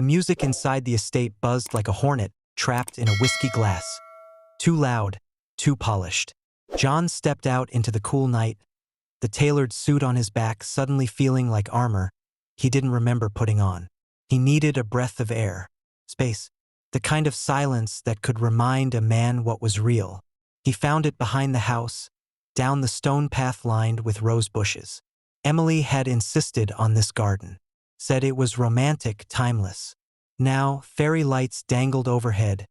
The music inside the estate buzzed like a hornet trapped in a whiskey glass. Too loud, too polished. John stepped out into the cool night, the tailored suit on his back suddenly feeling like armor he didn't remember putting on. He needed a breath of air, space, the kind of silence that could remind a man what was real. He found it behind the house, down the stone path lined with rose bushes. Emily had insisted on this garden, said it was romantic, timeless. Now, fairy lights dangled overhead,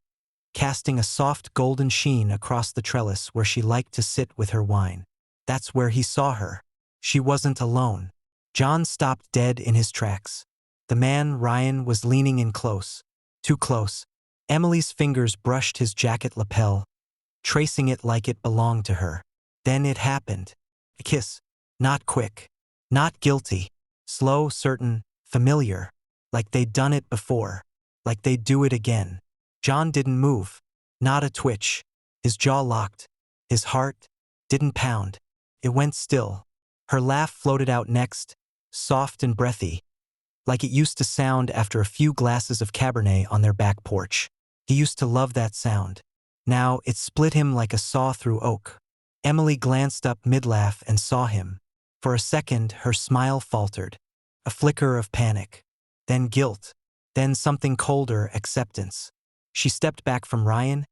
casting a soft golden sheen across the trellis where she liked to sit with her wine. That's where he saw her. She wasn't alone. John stopped dead in his tracks. The man, Ryan, was leaning in close. Too close. Emily's fingers brushed his jacket lapel, tracing it like it belonged to her. Then it happened. A kiss. Not quick. Not guilty. Slow, certain, familiar. Like they'd done it before. Like they'd do it again. John didn't move. Not a twitch. His jaw locked. His heart didn't pound. It went still. Her laugh floated out next, soft and breathy, like it used to sound after a few glasses of Cabernet on their back porch. He used to love that sound. Now it split him like a saw through oak. Emily glanced up mid-laugh and saw him. For a second, her smile faltered. A flicker of panic. Then guilt. Then something colder, acceptance. She stepped back from Ryan,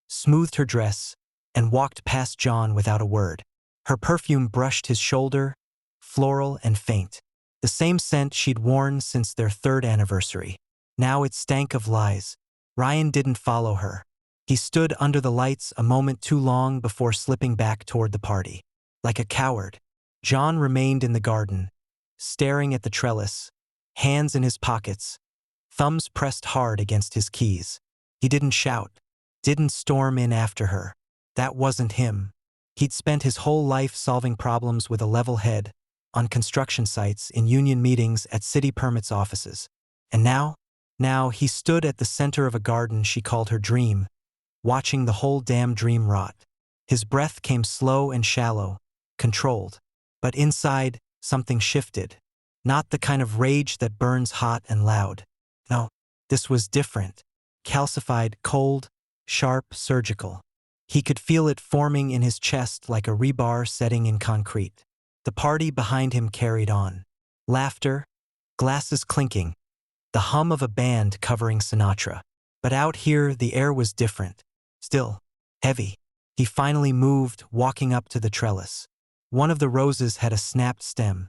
smoothed her dress, and walked past John without a word. Her perfume brushed his shoulder, floral and faint. The same scent she'd worn since their 3rd anniversary. Now it stank of lies. Ryan didn't follow her. He stood under the lights a moment too long before slipping back toward the party. Like a coward, John remained in the garden, staring at the trellis, hands in his pockets, thumbs pressed hard against his keys. He didn't shout, didn't storm in after her. That wasn't him. He'd spent his whole life solving problems with a level head, on construction sites, in union meetings, at city permits offices. And now he stood at the center of a garden she called her dream, watching the whole damn dream rot. His breath came slow and shallow, controlled. But inside, something shifted. Not the kind of rage that burns hot and loud. No, this was different. Calcified, cold, sharp, surgical. He could feel it forming in his chest like a rebar setting in concrete. The party behind him carried on. Laughter, glasses clinking, the hum of a band covering Sinatra. But out here, the air was different. Still, heavy. He finally moved, walking up to the trellis. One of the roses had a snapped stem.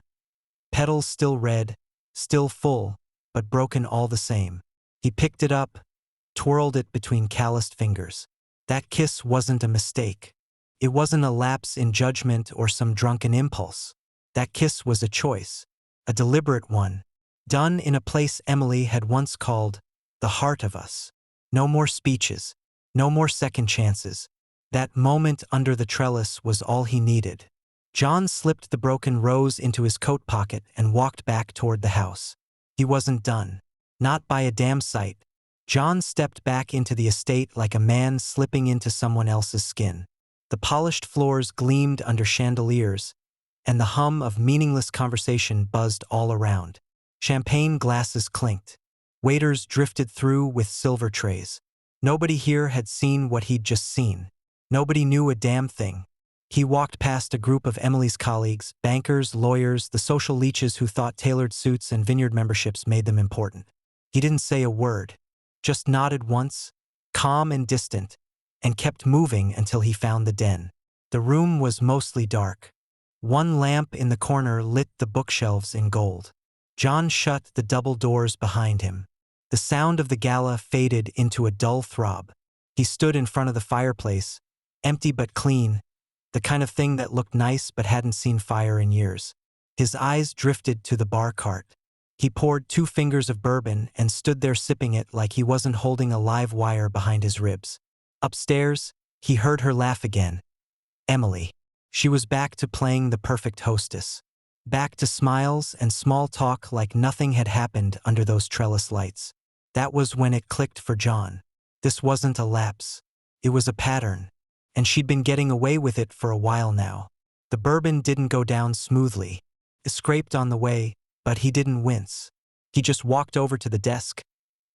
Petals still red, still full, but broken all the same. He picked it up, twirled it between calloused fingers. That kiss wasn't a mistake. It wasn't a lapse in judgment or some drunken impulse. That kiss was a choice, a deliberate one, done in a place Emily had once called the heart of us. No more speeches, no more second chances. That moment under the trellis was all he needed. John slipped the broken rose into his coat pocket and walked back toward the house. He wasn't done. Not by a damn sight. John stepped back into the estate like a man slipping into someone else's skin. The polished floors gleamed under chandeliers, and the hum of meaningless conversation buzzed all around. Champagne glasses clinked. Waiters drifted through with silver trays. Nobody here had seen what he'd just seen. Nobody knew a damn thing. He walked past a group of Emily's colleagues, bankers, lawyers, the social leeches who thought tailored suits and vineyard memberships made them important. He didn't say a word. Just nodded once, calm and distant, and kept moving until he found the den. The room was mostly dark. One lamp in the corner lit the bookshelves in gold. John shut the double doors behind him. The sound of the gala faded into a dull throb. He stood in front of the fireplace, empty but clean, the kind of thing that looked nice but hadn't seen fire in years. His eyes drifted to the bar cart. He poured 2 fingers of bourbon and stood there sipping it like he wasn't holding a live wire behind his ribs. Upstairs, he heard her laugh again. Emily. She was back to playing the perfect hostess. Back to smiles and small talk like nothing had happened under those trellis lights. That was when it clicked for John. This wasn't a lapse. It was a pattern. And she'd been getting away with it for a while now. The bourbon didn't go down smoothly. It scraped on the way, but he didn't wince. He just walked over to the desk,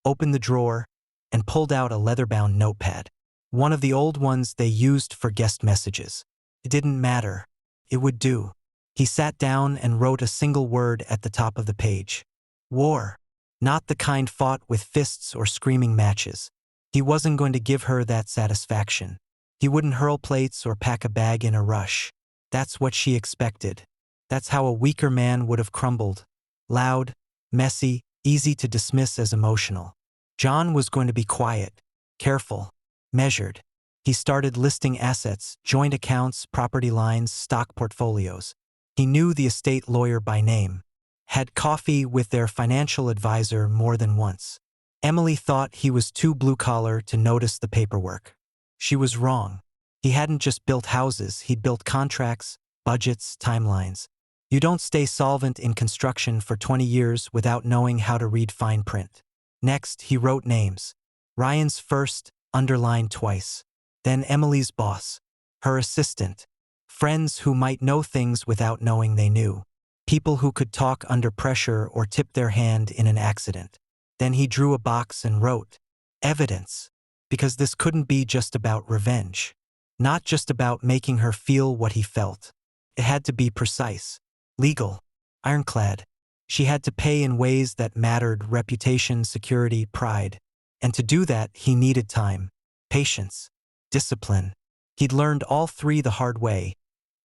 opened the drawer, and pulled out a leather-bound notepad. One of the old ones they used for guest messages. It didn't matter. It would do. He sat down and wrote a single word at the top of the page. War. Not the kind fought with fists or screaming matches. He wasn't going to give her that satisfaction. He wouldn't hurl plates or pack a bag in a rush. That's what she expected. That's how a weaker man would have crumbled. Loud, messy, easy to dismiss as emotional. John was going to be quiet, careful, measured. He started listing assets, joint accounts, property lines, stock portfolios. He knew the estate lawyer by name. Had coffee with their financial advisor more than once. Emily thought he was too blue-collar to notice the paperwork. She was wrong. He hadn't just built houses, he'd built contracts, budgets, timelines. You don't stay solvent in construction for 20 years without knowing how to read fine print. Next, he wrote names. Ryan's first, underlined twice. Then Emily's boss. Her assistant. Friends who might know things without knowing they knew. People who could talk under pressure or tip their hand in an accident. Then he drew a box and wrote, evidence. Because this couldn't be just about revenge. Not just about making her feel what he felt. It had to be precise. Legal. Ironclad. She had to pay in ways that mattered: reputation, security, pride. And to do that, he needed time, patience, discipline. He'd learned all three the hard way.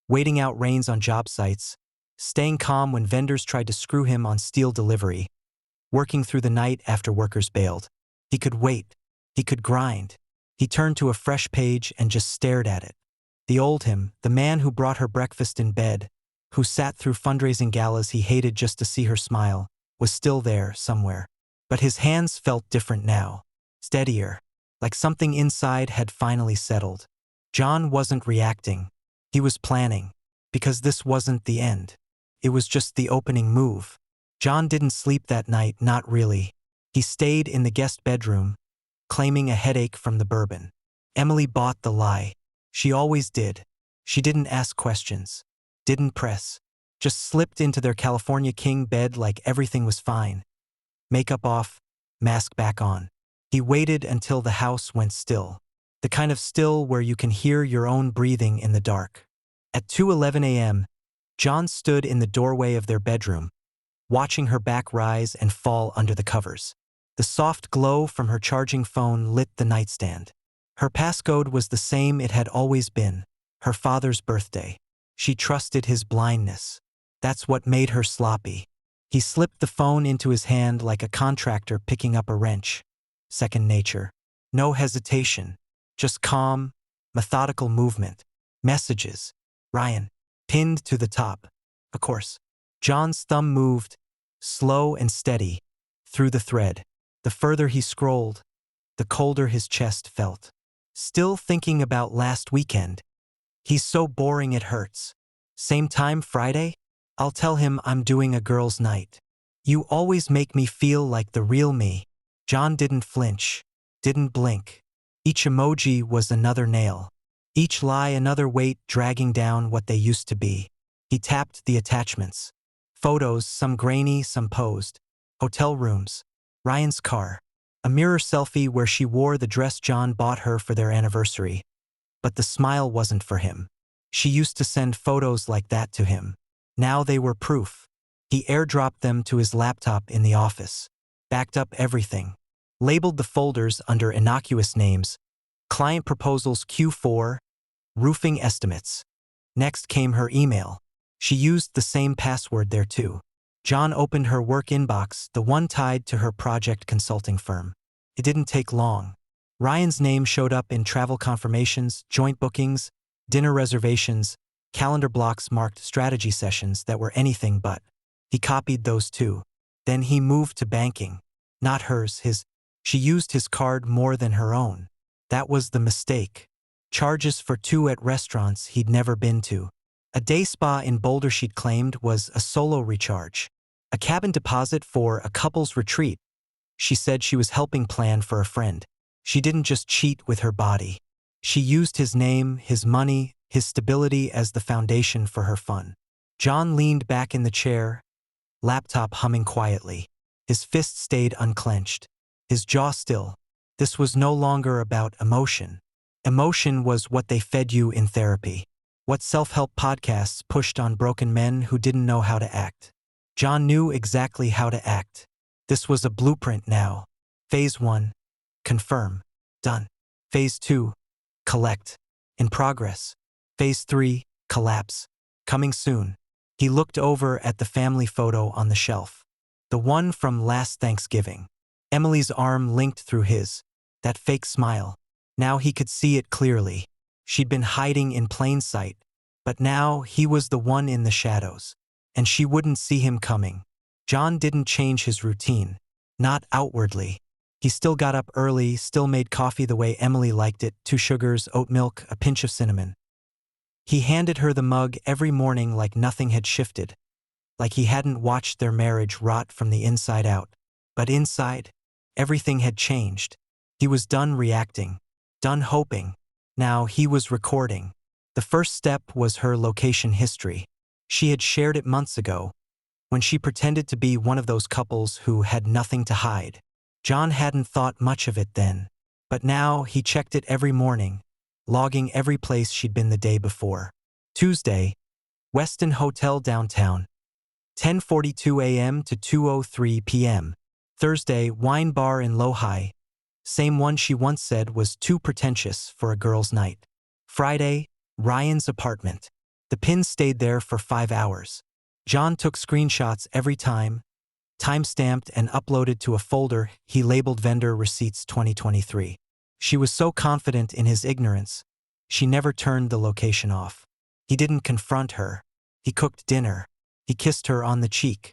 Waiting out rains on job sites, staying calm when vendors tried to screw him on steel delivery, working through the night after workers bailed. He could wait. He could grind. He turned to a fresh page and just stared at it. The old him, the man who brought her breakfast in bed, who sat through fundraising galas he hated just to see her smile, was still there somewhere. But his hands felt different now. Steadier. Like something inside had finally settled. John wasn't reacting. He was planning. Because this wasn't the end. It was just the opening move. John didn't sleep that night, not really. He stayed in the guest bedroom, claiming a headache from the bourbon. Emily bought the lie. She always did. She didn't ask questions. Didn't press. Just slipped into their California king bed like everything was fine. Makeup off, mask back on. He waited until the house went still. The kind of still where you can hear your own breathing in the dark. At 2:11 a.m., John stood in the doorway of their bedroom, watching her back rise and fall under the covers. The soft glow from her charging phone lit the nightstand. Her passcode was the same it had always been, her father's birthday. She trusted his blindness. That's what made her sloppy. He slipped the phone into his hand like a contractor picking up a wrench. Second nature. No hesitation. Just calm, methodical movement. Messages. Ryan. Pinned to the top. Of course. John's thumb moved, slow and steady, through the thread. The further he scrolled, the colder his chest felt. Still thinking about last weekend. He's so boring it hurts. Same time Friday? I'll tell him I'm doing a girls' night. You always make me feel like the real me. John didn't flinch, didn't blink. Each emoji was another nail. Each lie another weight dragging down what they used to be. He tapped the attachments. Photos, some grainy, some posed. Hotel rooms. Ryan's car. A mirror selfie where she wore the dress John bought her for their anniversary. But the smile wasn't for him. She used to send photos like that to him. Now they were proof. He airdropped them to his laptop in the office. Backed up everything. Labeled the folders under innocuous names. Client proposals Q4, roofing estimates. Next came her email. She used the same password there too. John opened her work inbox, the one tied to her project consulting firm. It didn't take long. Ryan's name showed up in travel confirmations, joint bookings, dinner reservations, calendar blocks marked strategy sessions that were anything but. He copied those too. Then he moved to banking. Not hers, his. She used his card more than her own. That was the mistake. Charges for 2 at restaurants he'd never been to. A day spa in Boulder she'd claimed was a solo recharge. A cabin deposit for a couple's retreat. She said she was helping plan for a friend. She didn't just cheat with her body. She used his name, his money, his stability as the foundation for her fun. John leaned back in the chair, laptop humming quietly. His fist stayed unclenched. his jaw still. This was no longer about emotion. Emotion was what they fed you in therapy. What self-help podcasts pushed on broken men who didn't know how to act. John knew exactly how to act. This was a blueprint now. Phase 1. Confirm. Done. Phase 2. Collect. In progress. Phase 3. Collapse. Coming soon. He looked over at the family photo on the shelf. The one from last Thanksgiving. Emily's arm linked through his. That fake smile. Now he could see it clearly. She'd been hiding in plain sight. But now he was the one in the shadows. And she wouldn't see him coming. John didn't change his routine. Not outwardly. He still got up early, still made coffee the way Emily liked it, 2 sugars, oat milk, a pinch of cinnamon. He handed her the mug every morning like nothing had shifted. Like he hadn't watched their marriage rot from the inside out. But inside, everything had changed. He was done reacting. Done hoping. Now he was recording. The first step was her location history. She had shared it months ago, when she pretended to be one of those couples who had nothing to hide. John hadn't thought much of it then. But now he checked it every morning, logging every place she'd been the day before. Tuesday, Westin Hotel downtown. 10:42 a.m. to 2:03 p.m. Thursday, wine bar in Lohi. Same one she once said was too pretentious for a girls' night. Friday, Ryan's apartment. The pin stayed there for 5 hours. John took screenshots every time, time-stamped and uploaded to a folder he labeled Vendor Receipts 2023. She was so confident in his ignorance, she never turned the location off. He didn't confront her. He cooked dinner. He kissed her on the cheek.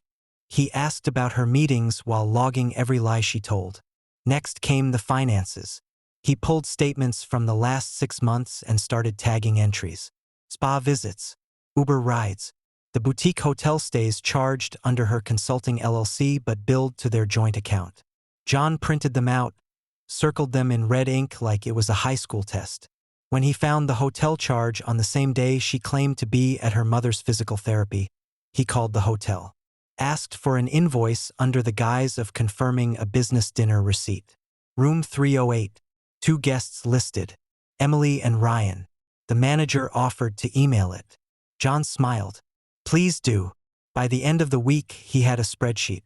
He asked about her meetings while logging every lie she told. Next came the finances. He pulled statements from the last 6 months and started tagging entries. Spa visits, Uber rides, the boutique hotel stays charged under her consulting LLC but billed to their joint account. John printed them out, circled them in red ink like it was a high school test. When he found the hotel charge on the same day she claimed to be at her mother's physical therapy, he called the hotel. Asked for an invoice under the guise of confirming a business dinner receipt. Room 308. 2 guests listed. Emily and Ryan. The manager offered to email it. John smiled. Please do. By the end of the week, he had a spreadsheet.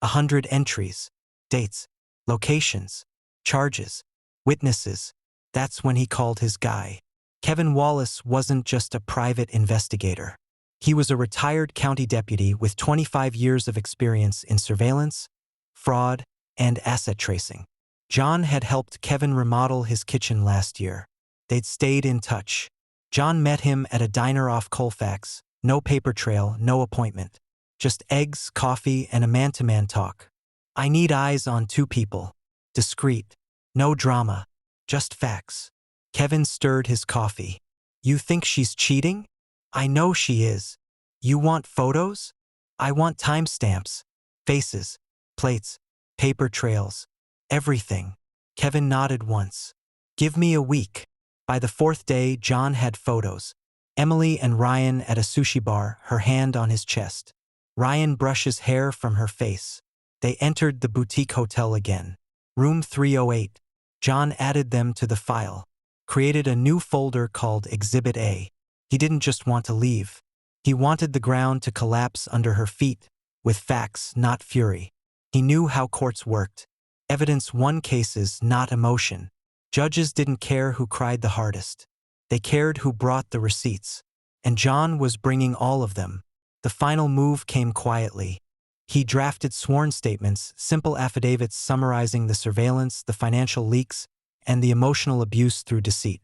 100 entries. Dates. Locations. Charges. Witnesses. That's when he called his guy. Kevin Wallace wasn't just a private investigator. He was a retired county deputy with 25 years of experience in surveillance, fraud, and asset tracing. John had helped Kevin remodel his kitchen last year. They'd stayed in touch. John met him at a diner off Colfax. No paper trail, no appointment. Just eggs, coffee, and a man-to-man talk. I need eyes on 2 people. Discreet. No drama. Just facts. Kevin stirred his coffee. You think she's cheating? I know she is. You want photos? I want timestamps. Faces. Plates. Paper trails. Everything. Kevin nodded once. Give me a week. By the 4th day, John had photos. Emily and Ryan at a sushi bar, her hand on his chest. Ryan brushes hair from her face. They entered the boutique hotel again. Room 308. John added them to the file. Created a new folder called Exhibit A. He didn't just want to leave. He wanted the ground to collapse under her feet, with facts, not fury. He knew how courts worked. Evidence won cases, not emotion. Judges didn't care who cried the hardest. They cared who brought the receipts. And John was bringing all of them. The final move came quietly. He drafted sworn statements, simple affidavits summarizing the surveillance, the financial leaks, and the emotional abuse through deceit.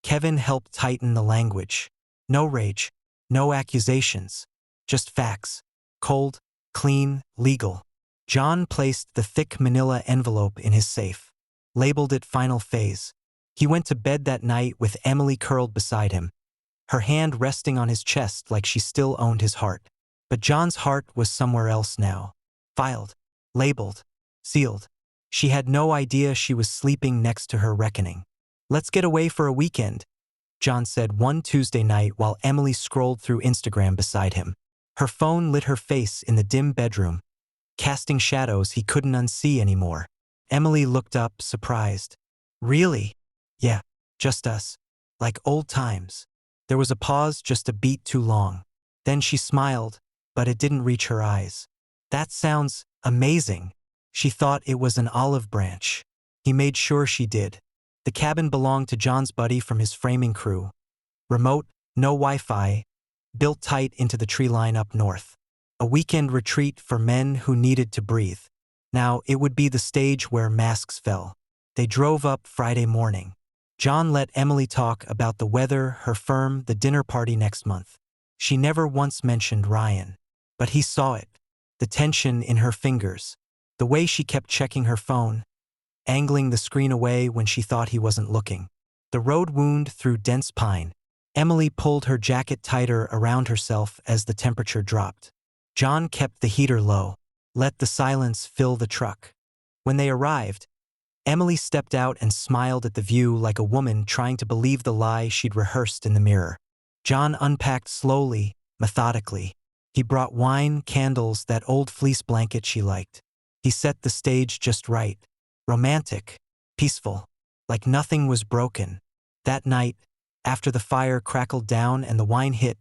Kevin helped tighten the language. No rage, no accusations, just facts. Cold, clean, legal. John placed the thick manila envelope in his safe. Labeled it Final Phase. He went to bed that night with Emily curled beside him, her hand resting on his chest like she still owned his heart. But John's heart was somewhere else now. Filed, labeled, sealed. She had no idea she was sleeping next to her reckoning. Let's get away for a weekend, John said one Tuesday night while Emily scrolled through Instagram beside him. Her phone lit her face in the dim bedroom, casting shadows he couldn't unsee anymore. Emily looked up, surprised. Really? Yeah, just us. Like old times. There was a pause just a beat too long. Then she smiled, but it didn't reach her eyes. That sounds amazing. She thought it was an olive branch. He made sure she did. The cabin belonged to John's buddy from his framing crew. Remote, no Wi-Fi, built tight into the tree line up north. A weekend retreat for men who needed to breathe. Now, it would be the stage where masks fell. They drove up Friday morning. John let Emily talk about the weather, her firm, the dinner party next month. She never once mentioned Ryan. But he saw it. The tension in her fingers. The way she kept checking her phone, angling the screen away when she thought he wasn't looking. The road wound through dense pine. Emily pulled her jacket tighter around herself as the temperature dropped. John kept the heater low, let the silence fill the truck. When they arrived, Emily stepped out and smiled at the view like a woman trying to believe the lie she'd rehearsed in the mirror. John unpacked slowly, methodically. He brought wine, candles, that old fleece blanket she liked. He set the stage just right. Romantic, peaceful, like nothing was broken. That night, after the fire crackled down and the wine hit,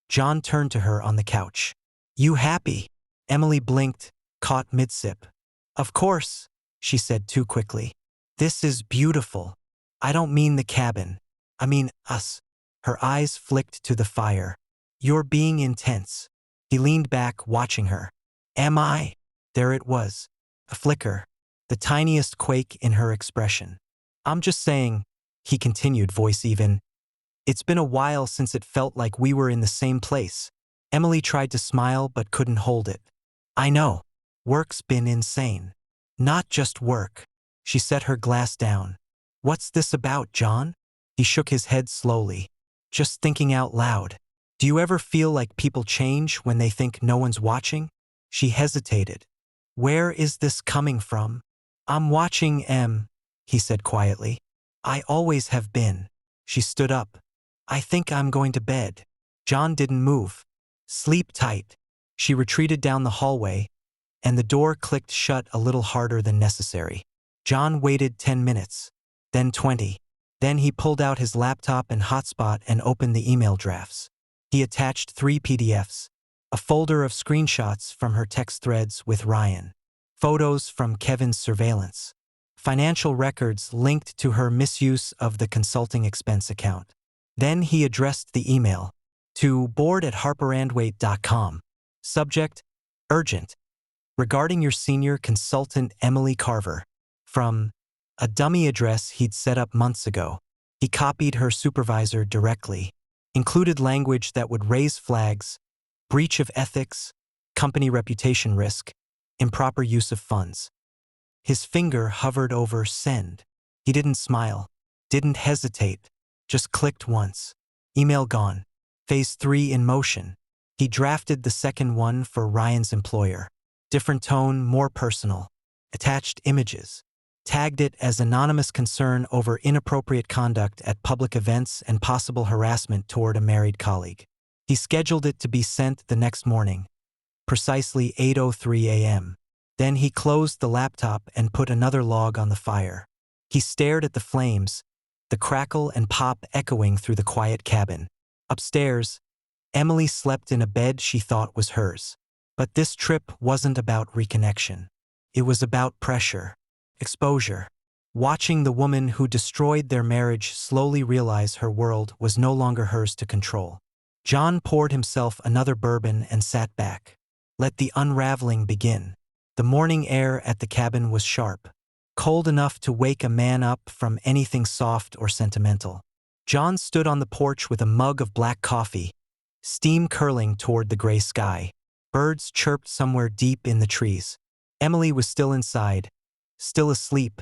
John turned to her on the couch. "You happy?" Emily blinked, caught mid-sip. "Of course," she said too quickly. "This is beautiful. I don't mean the cabin. I mean us." Her eyes flicked to the fire. "You're being intense." He leaned back, watching her. "Am I?" There it was. A flicker. The tiniest quake in her expression. "I'm just saying," he continued, voice even. "It's been a while since it felt like we were in the same place." Emily tried to smile but couldn't hold it. "I know. Work's been insane." "Not just work." She set her glass down. "What's this about, John?" He shook his head slowly. "Just thinking out loud. Do you ever feel like people change when they think no one's watching?" She hesitated. "Where is this coming from?" "I'm watching Em," he said quietly. "I always have been." She stood up. "I think I'm going to bed." John didn't move. "Sleep tight." She retreated down the hallway, and the door clicked shut a little harder than necessary. John waited 10 minutes, then 20. Then he pulled out his laptop and hotspot and opened the email drafts. He attached 3 PDFs, a folder of screenshots from her text threads with Ryan, photos from Kevin's surveillance, financial records linked to her misuse of the consulting expense account. Then he addressed the email to board@harperandwaite.com. Subject: Urgent. Regarding your senior consultant Emily Carver. From a dummy address he'd set up months ago. He copied her supervisor directly. Included language that would raise flags: breach of ethics, company reputation risk, improper use of funds. His finger hovered over send. He didn't smile, didn't hesitate, just clicked once. Email gone. Phase 3 in motion. He drafted the second one for Ryan's employer. Different tone, more personal. Attached images. Tagged it as anonymous concern over inappropriate conduct at public events and possible harassment toward a married colleague. He scheduled it to be sent the next morning, precisely 8:03 a.m. Then he closed the laptop and put another log on the fire. He stared at the flames, the crackle and pop echoing through the quiet cabin. Upstairs, Emily slept in a bed she thought was hers. But this trip wasn't about reconnection. It was about pressure. Exposure. Watching the woman who destroyed their marriage slowly realize her world was no longer hers to control. John poured himself another bourbon and sat back. Let the unraveling begin. The morning air at the cabin was sharp, cold enough to wake a man up from anything soft or sentimental. John stood on the porch with a mug of black coffee, steam curling toward the gray sky. Birds chirped somewhere deep in the trees. Emily was still inside, still asleep,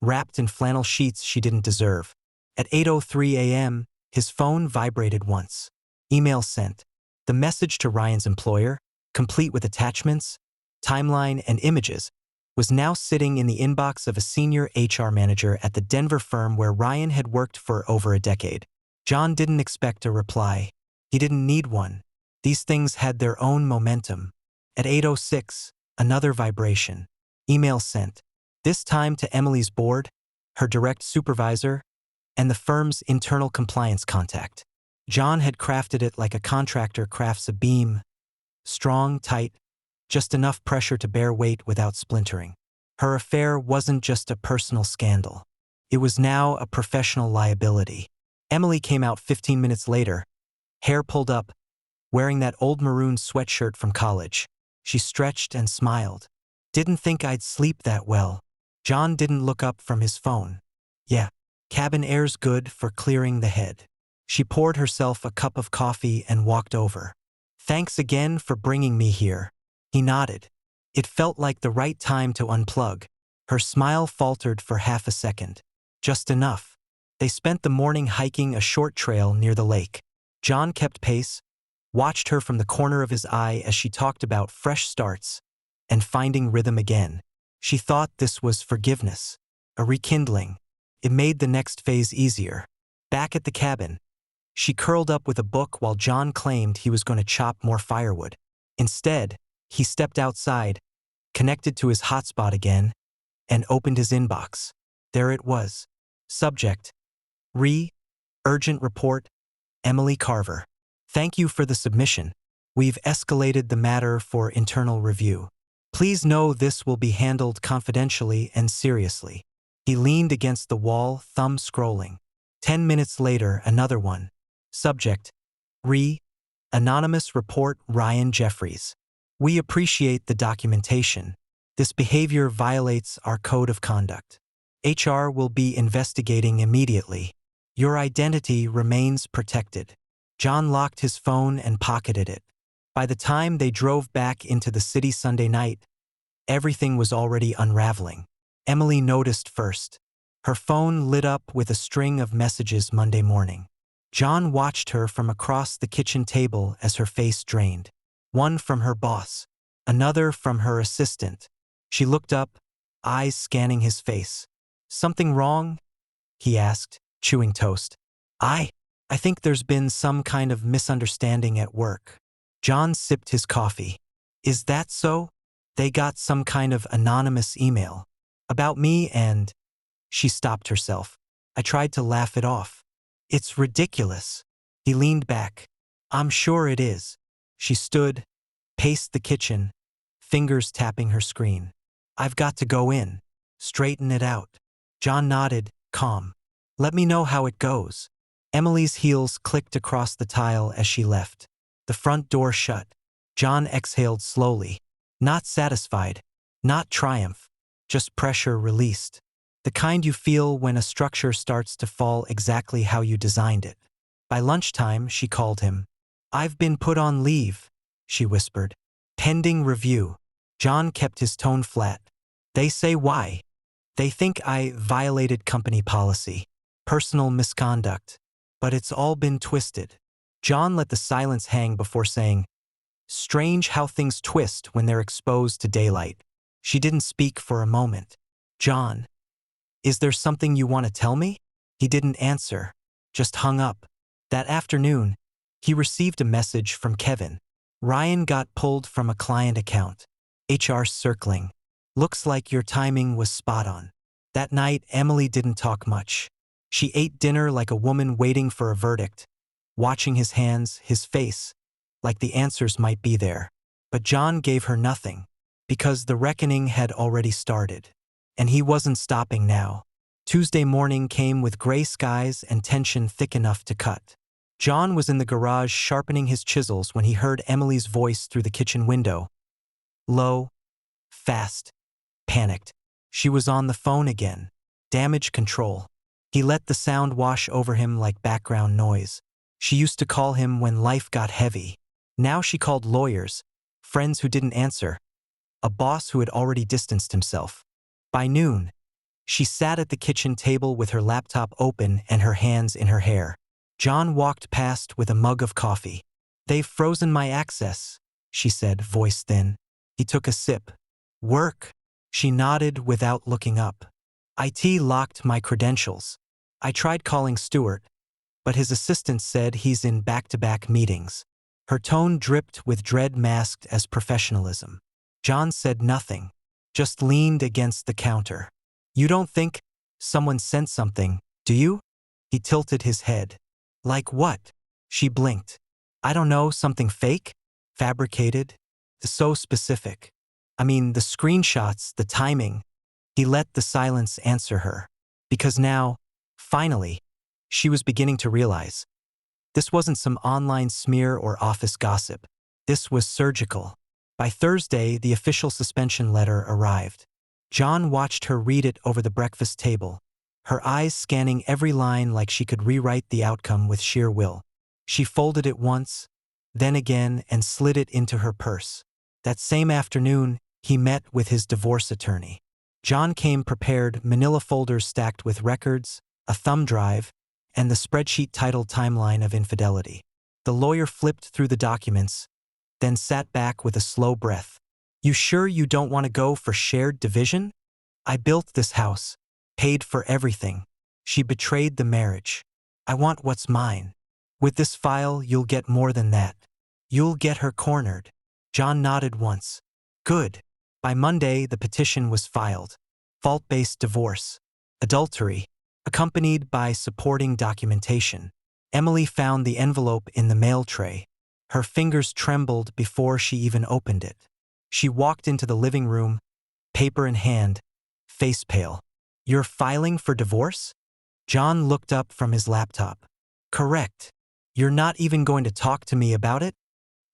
wrapped in flannel sheets she didn't deserve. At 8:03 a.m., his phone vibrated once. Email sent. The message to Ryan's employer, complete with attachments, timeline, and images, was now sitting in the inbox of a senior HR manager at the Denver firm where Ryan had worked for over a decade. John didn't expect a reply. He didn't need one. These things had their own momentum. At 8:06, another vibration. Email sent. This time to Emily's board, her direct supervisor, and the firm's internal compliance contact. John had crafted it like a contractor crafts a beam, strong, tight, just enough pressure to bear weight without splintering. Her affair wasn't just a personal scandal. It was now a professional liability. Emily came out 15 minutes later, hair pulled up, wearing that old maroon sweatshirt from college. She stretched and smiled. Didn't think I'd sleep that well. John didn't look up from his phone. Yeah, cabin air's good for clearing the head. She poured herself a cup of coffee and walked over. Thanks again for bringing me here. He nodded. It felt like the right time to unplug. Her smile faltered for half a second. Just enough. They spent the morning hiking a short trail near the lake. John kept pace, watched her from the corner of his eye as she talked about fresh starts and finding rhythm again. She thought this was forgiveness, a rekindling. It made the next phase easier. Back at the cabin, she curled up with a book while John claimed he was going to chop more firewood. Instead, he stepped outside, connected to his hotspot again, and opened his inbox. There it was. Subject: Urgent report, Emily Carver. Thank you for the submission. We've escalated the matter for internal review. Please know this will be handled confidentially and seriously. He leaned against the wall, thumb scrolling. 10 minutes later, another one. Subject: Anonymous report Ryan Jeffries. We appreciate the documentation. This behavior violates our code of conduct. HR will be investigating immediately. Your identity remains protected. John locked his phone and pocketed it. By the time they drove back into the city Sunday night, everything was already unraveling. Emily noticed first. Her phone lit up with a string of messages Monday morning. John watched her from across the kitchen table as her face drained. One from her boss, another from her assistant. She looked up, eyes scanning his face. Something wrong? He asked, chewing toast. I think there's been some kind of misunderstanding at work. John sipped his coffee. Is that so? They got some kind of anonymous email about me and… She stopped herself. I tried to laugh it off. It's ridiculous. He leaned back. I'm sure it is. She stood, paced the kitchen, fingers tapping her screen. I've got to go in. Straighten it out. John nodded, calm. Let me know how it goes. Emily's heels clicked across the tile as she left. The front door shut. John exhaled slowly. Not satisfied, not triumph, just pressure released. The kind you feel when a structure starts to fall exactly how you designed it. By lunchtime, she called him. I've been put on leave, she whispered. Pending review. John kept his tone flat. They say why? They think I violated company policy. Personal misconduct. But it's all been twisted. John let the silence hang before saying, strange how things twist when they're exposed to daylight. She didn't speak for a moment. John, is there something you want to tell me? He didn't answer, just hung up. That afternoon, he received a message from Kevin. Ryan got pulled from a client account. HR circling. Looks like your timing was spot on. That night, Emily didn't talk much. She ate dinner like a woman waiting for a verdict, watching his hands, his face, like the answers might be there. But John gave her nothing, because the reckoning had already started. And he wasn't stopping now. Tuesday morning came with gray skies and tension thick enough to cut. John was in the garage sharpening his chisels when he heard Emily's voice through the kitchen window. Low, fast, panicked. She was on the phone again. Damage control. He let the sound wash over him like background noise. She used to call him when life got heavy. Now she called lawyers, friends who didn't answer, a boss who had already distanced himself. By noon, she sat at the kitchen table with her laptop open and her hands in her hair. John walked past with a mug of coffee. They've frozen my access, she said, voice thin. He took a sip. Work? She nodded without looking up. IT locked my credentials. I tried calling Stuart, but his assistant said he's in back-to-back meetings. Her tone dripped with dread masked as professionalism. John said nothing, just leaned against the counter. You don't think someone sent something, do you? He tilted his head. Like what? She blinked. I don't know, something fake? Fabricated? So specific. I mean, the screenshots, the timing. He let the silence answer her. Because now, finally, she was beginning to realize. This wasn't some online smear or office gossip. This was surgical. By Thursday, the official suspension letter arrived. John watched her read it over the breakfast table, her eyes scanning every line like she could rewrite the outcome with sheer will. She folded it once, then again, and slid it into her purse. That same afternoon, he met with his divorce attorney. John came prepared, manila folders stacked with records, a thumb drive, and the spreadsheet titled Timeline of Infidelity. The lawyer flipped through the documents, then sat back with a slow breath. You sure you don't want to go for shared division? I built this house, paid for everything. She betrayed the marriage. I want what's mine. With this file, you'll get more than that. You'll get her cornered. John nodded once. Good. By Monday, the petition was filed. Fault-based divorce. Adultery. Accompanied by supporting documentation. Emily found the envelope in the mail tray. Her fingers trembled before she even opened it. She walked into the living room, paper in hand, face pale. You're filing for divorce? John looked up from his laptop. Correct. You're not even going to talk to me about it?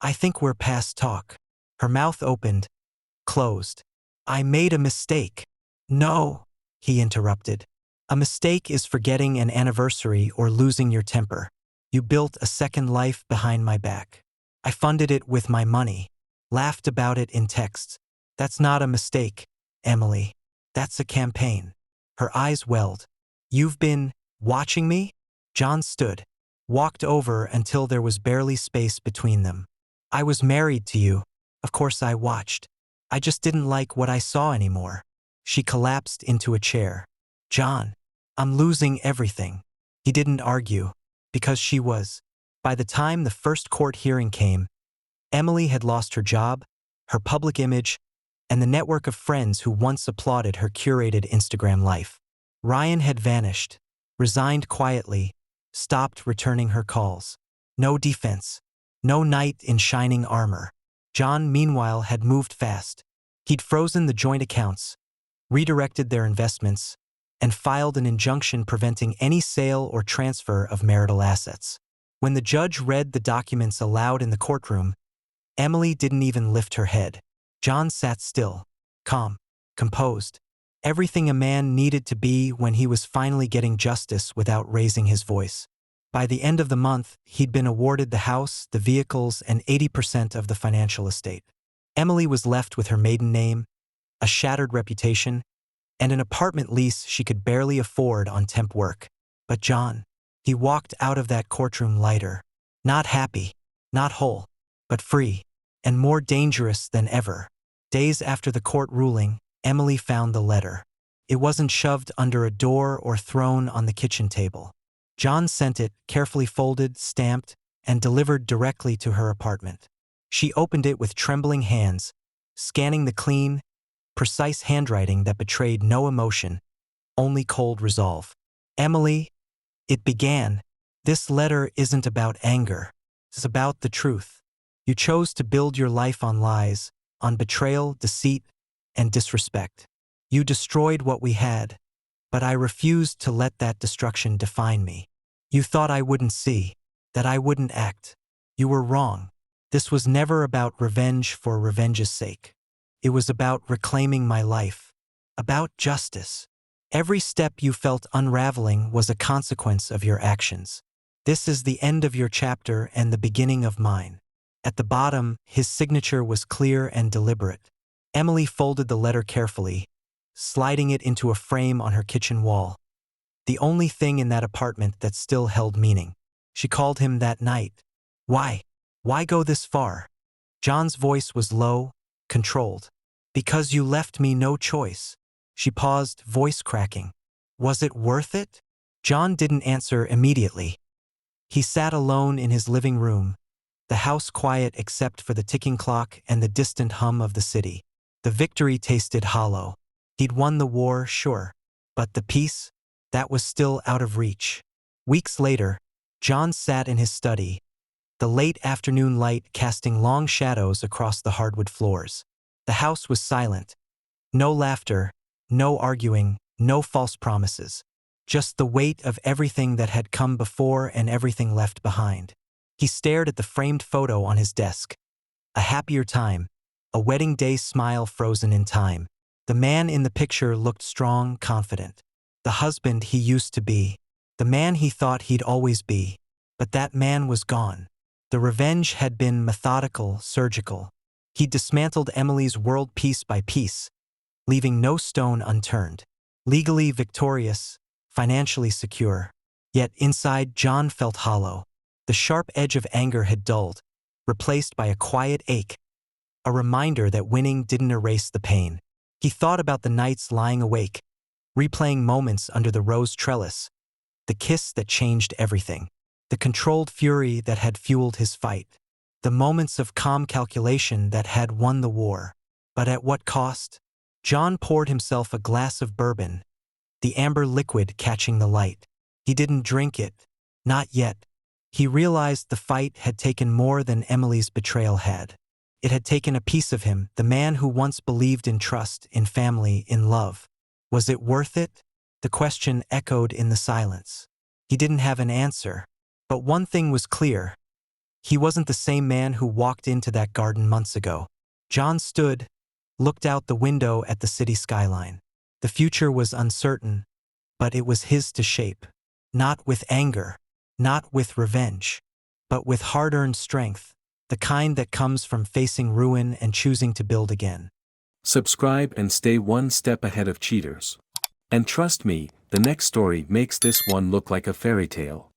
I think we're past talk. Her mouth opened, closed. I made a mistake. No, he interrupted. A mistake is forgetting an anniversary or losing your temper. You built a second life behind my back. I funded it with my money, laughed about it in texts. That's not a mistake, Emily. That's a campaign. Her eyes welled. You've been watching me? John stood, walked over until there was barely space between them. I was married to you. Of course I watched. I just didn't like what I saw anymore. She collapsed into a chair. John, I'm losing everything. He didn't argue, because she was. By the time the first court hearing came, Emily had lost her job, her public image, and the network of friends who once applauded her curated Instagram life. Ryan had vanished, resigned quietly, stopped returning her calls. No defense. No knight in shining armor. John, meanwhile, had moved fast. He'd frozen the joint accounts, redirected their investments, and filed an injunction preventing any sale or transfer of marital assets. When the judge read the documents aloud in the courtroom, Emily didn't even lift her head. John sat still, calm, composed. Everything a man needed to be when he was finally getting justice without raising his voice. By the end of the month, he'd been awarded the house, the vehicles, and 80% of the financial estate. Emily was left with her maiden name, a shattered reputation, and an apartment lease she could barely afford on temp work. But John, he walked out of that courtroom lighter. Not happy, not whole, but free, and more dangerous than ever. Days after the court ruling, Emily found the letter. It wasn't shoved under a door or thrown on the kitchen table. John sent it, carefully folded, stamped, and delivered directly to her apartment. She opened it with trembling hands, scanning the clean, precise handwriting that betrayed no emotion, only cold resolve. Emily, it began. This letter isn't about anger. It's about the truth. You chose to build your life on lies, on betrayal, deceit, and disrespect. You destroyed what we had, but I refused to let that destruction define me. You thought I wouldn't see, that I wouldn't act. You were wrong. This was never about revenge for revenge's sake. It was about reclaiming my life, about justice. Every step you felt unraveling was a consequence of your actions. This is the end of your chapter and the beginning of mine. At the bottom, his signature was clear and deliberate. Emily folded the letter carefully, sliding it into a frame on her kitchen wall. The only thing in that apartment that still held meaning. She called him that night. Why? Why go this far? John's voice was low, controlled. Because you left me no choice. She paused, voice cracking. Was it worth it? John didn't answer immediately. He sat alone in his living room, the house quiet except for the ticking clock and the distant hum of the city. The victory tasted hollow. He'd won the war, sure, But the peace? That was still out of reach. Weeks later, John sat in his study, the late afternoon light casting long shadows across the hardwood floors. The house was silent. No laughter, no arguing, no false promises. Just the weight of everything that had come before and everything left behind. He stared at the framed photo on his desk. A happier time, a wedding day smile frozen in time. The man in the picture looked strong, confident. The husband he used to be. The man he thought he'd always be. But that man was gone. The revenge had been methodical, surgical. He dismantled Emily's world piece by piece, leaving no stone unturned. Legally victorious, financially secure. Yet inside, John felt hollow. The sharp edge of anger had dulled, replaced by a quiet ache, a reminder that winning didn't erase the pain. He thought about the nights lying awake, replaying moments under the rose trellis, the kiss that changed everything, the controlled fury that had fueled his fight, the moments of calm calculation that had won the war. But at what cost? John poured himself a glass of bourbon, the amber liquid catching the light. He didn't drink it. Not yet. He realized the fight had taken more than Emily's betrayal had. It had taken a piece of him, the man who once believed in trust, in family, in love. Was it worth it? The question echoed in the silence. He didn't have an answer. But one thing was clear. He wasn't the same man who walked into that garden months ago. John stood, looked out the window at the city skyline. The future was uncertain, but it was his to shape. Not with anger, not with revenge, but with hard-earned strength, the kind that comes from facing ruin and choosing to build again. Subscribe and stay one step ahead of cheaters. And trust me, the next story makes this one look like a fairy tale.